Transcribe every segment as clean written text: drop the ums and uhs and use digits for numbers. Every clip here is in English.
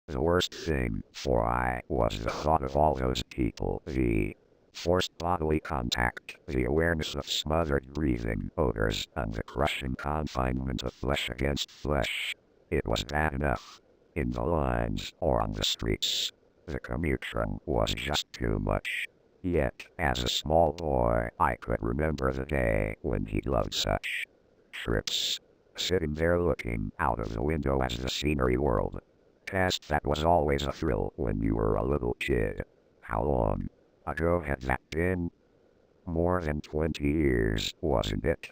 The worst thing, for I was the thought of all those people, the forced bodily contact, the awareness of smothered breathing odors, and the crushing confinement of flesh against flesh. It was bad enough. In the lines, or on the streets. The commutation was just too much. Yet, as a small boy, I could remember the day when he loved such trips. Sitting there looking out of the window as the scenery whirled past, that was always a thrill when you were a little kid. How long ago had that been? More than 20 years, wasn't it?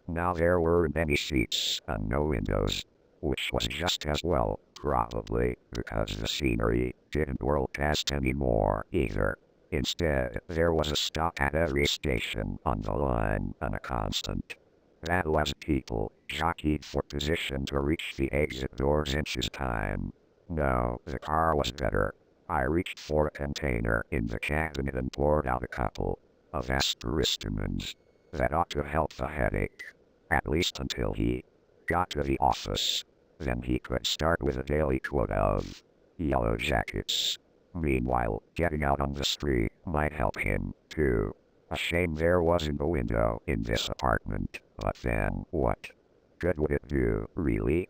Now there weren't any seats and no windows, which was just as well, probably, because the scenery didn't whirl past anymore either. Instead, there was a stop at every station on the line and a constant. That was people jockeyed for position to reach the exit doors inches time. No, the car was better. I reached for a container in the cabinet and poured out a couple of aspirins. That ought to help the headache. At least until he got to the office. Then he could start with a daily quota of yellow jackets. Meanwhile, getting out on the street might help him, too. A shame there wasn't a window in this apartment, but then what good would it do, really?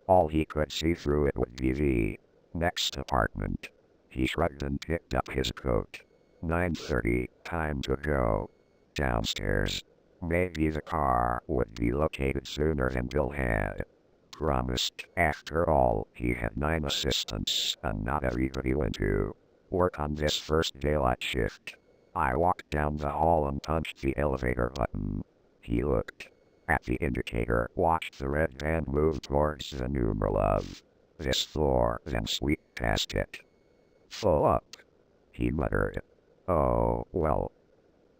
All he could see through it would be the next apartment. He shrugged and picked up his coat. 9:30, time to go downstairs. Maybe the car would be located sooner than Bill had promised. After all, he had 9 assistants, and not everybody went to work on this first daylight shift. I walked down the hall and punched the elevator button. He looked at the indicator, watched the red van move towards the numeral of this floor, then sweep past it. Full up, he muttered. Oh, well.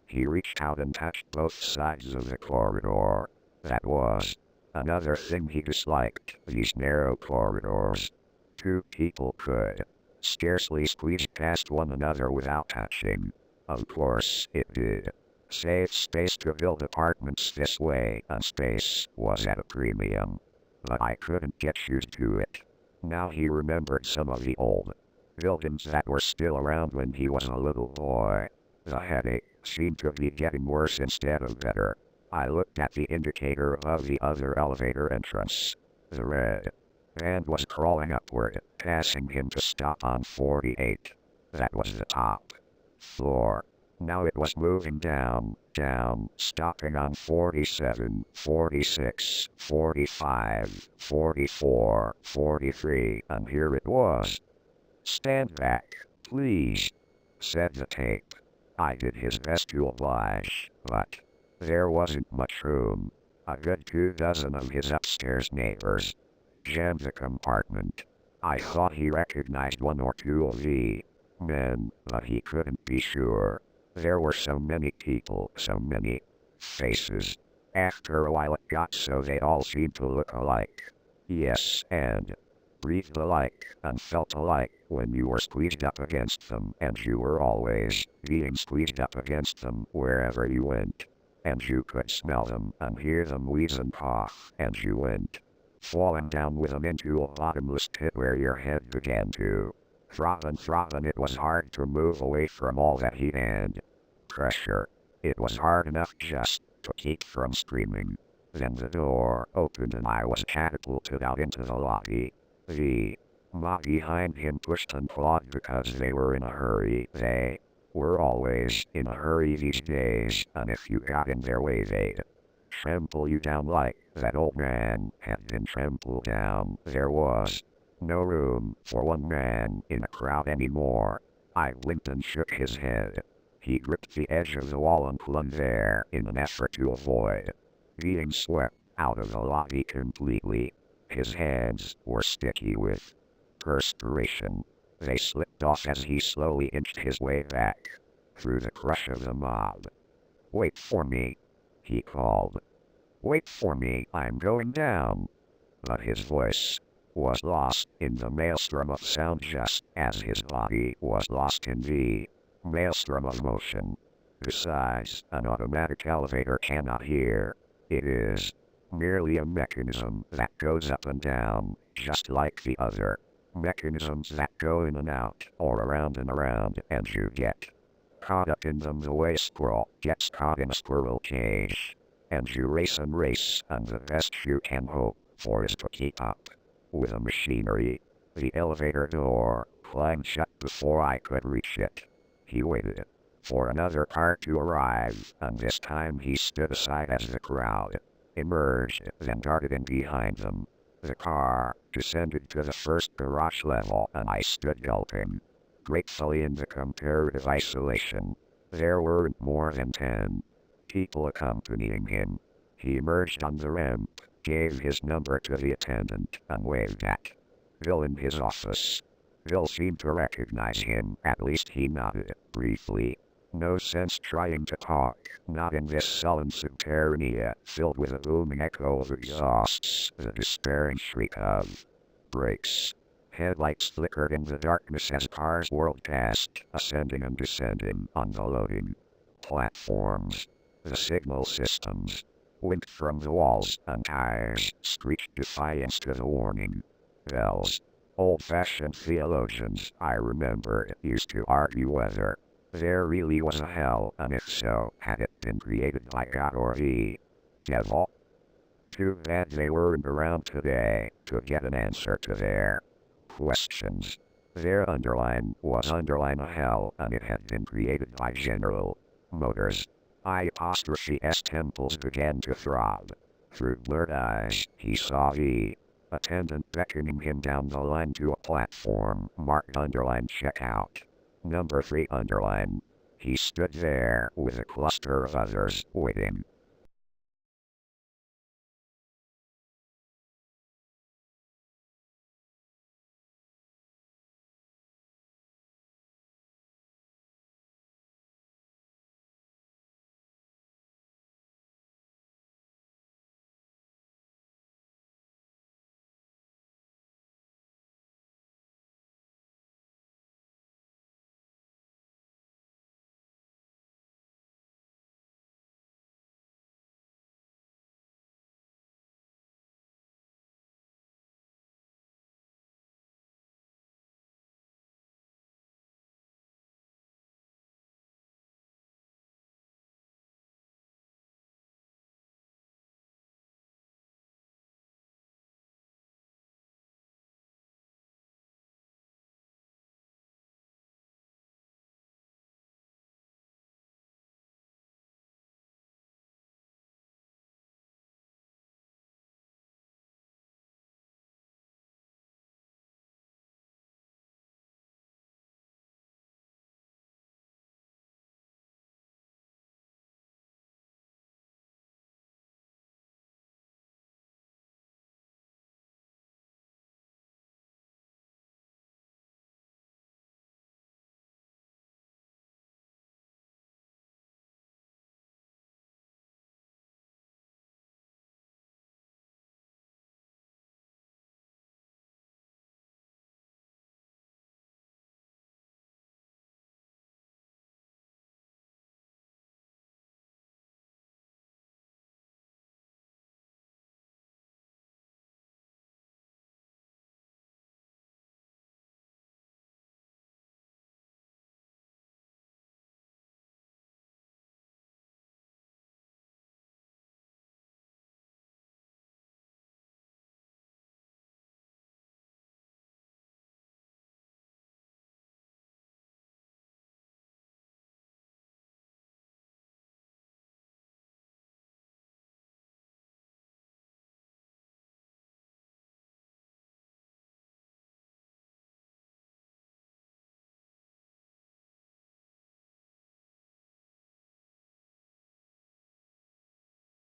He reached out and touched both sides of the corridor. That was another thing he disliked, these narrow corridors. 2 people could scarcely squeeze past one another without touching. Of course it did save space to build apartments this way, and space was at a premium. But I couldn't get used to it. Now he remembered some of the old buildings that were still around when he was a little boy. The headache seemed to be getting worse instead of better. I looked at the indicator above the other elevator entrance. The red van was crawling upward, passing him to stop on 48. That was the top floor. Now it was moving down, stopping on 47, 46, 45, 44, 43, and here it was. Stand back, please, said the tape. I did his best to oblige, but there wasn't much room. A good 24 of his upstairs neighbors jammed the compartment. I thought he recognized 1 or 2 of the men, but he couldn't be sure. There were so many people, so many faces. After a while it got so they all seemed to look alike. Yes, and breathed alike, and felt alike when you were squeezed up against them, and you were always being squeezed up against them wherever you went. And you could smell them and hear them wheeze and cough, and you went falling down with them into a bottomless pit where your head began to throb and it was hard to move away from all that heat and pressure. It was hard enough just to keep from screaming. Then the door opened and I was catapulted out into the lobby. The mob behind him pushed and clawed because they were in a hurry. They were always in a hurry these days, and if you got in their way they'd trample you down like that old man had been trampled down. There was no room for one man in a crowd anymore. I blinked and shook his head. He gripped the edge of the wall and clung there in an effort to avoid being swept out of the lobby completely. His hands were sticky with perspiration. They slipped off as he slowly inched his way back through the crush of the mob. Wait for me, he called. Wait for me, I'm going down. But his voice was lost in the maelstrom of sound just as his body was lost in the maelstrom of motion. Besides, an automatic elevator cannot hear. It is merely a mechanism that goes up and down, just like the other. Mechanisms that go in and out, or around and around, and you get caught up in them the way a squirrel gets caught in a squirrel cage. And you race, and the best you can hope for is to keep up with the machinery. The elevator door clanged shut before I could reach it. He waited for another car to arrive, and this time he stood aside as the crowd emerged, then darted in behind them. The car descended to the first garage level, and I stood gulping. Gratefully in the comparative isolation, there weren't more than 10 people accompanying him. He emerged on the ramp, gave his number to the attendant, and waved at Bill in his office. Bill seemed to recognize him, at least he nodded briefly. No sense trying to talk, not in this sullen subterranea, filled with a booming echo of exhausts, the despairing shriek of brakes. Headlights flickered in the darkness as cars whirled past, ascending and descending on the loading platforms. The signal systems winked from the walls, and tires screeched defiance to the warning bells. Old-fashioned theologians, I remember, used to argue whether there really was a hell, and if so, had it been created by God or the devil? Too bad they weren't around today to get an answer to their questions. Their underline was underline a hell, and it had been created by General Motors. I''s temples began to throb. Through blurred eyes, he saw the attendant beckoning him down the line to a platform marked underline checkout. Number 3 underline. He stood there with a cluster of others waiting.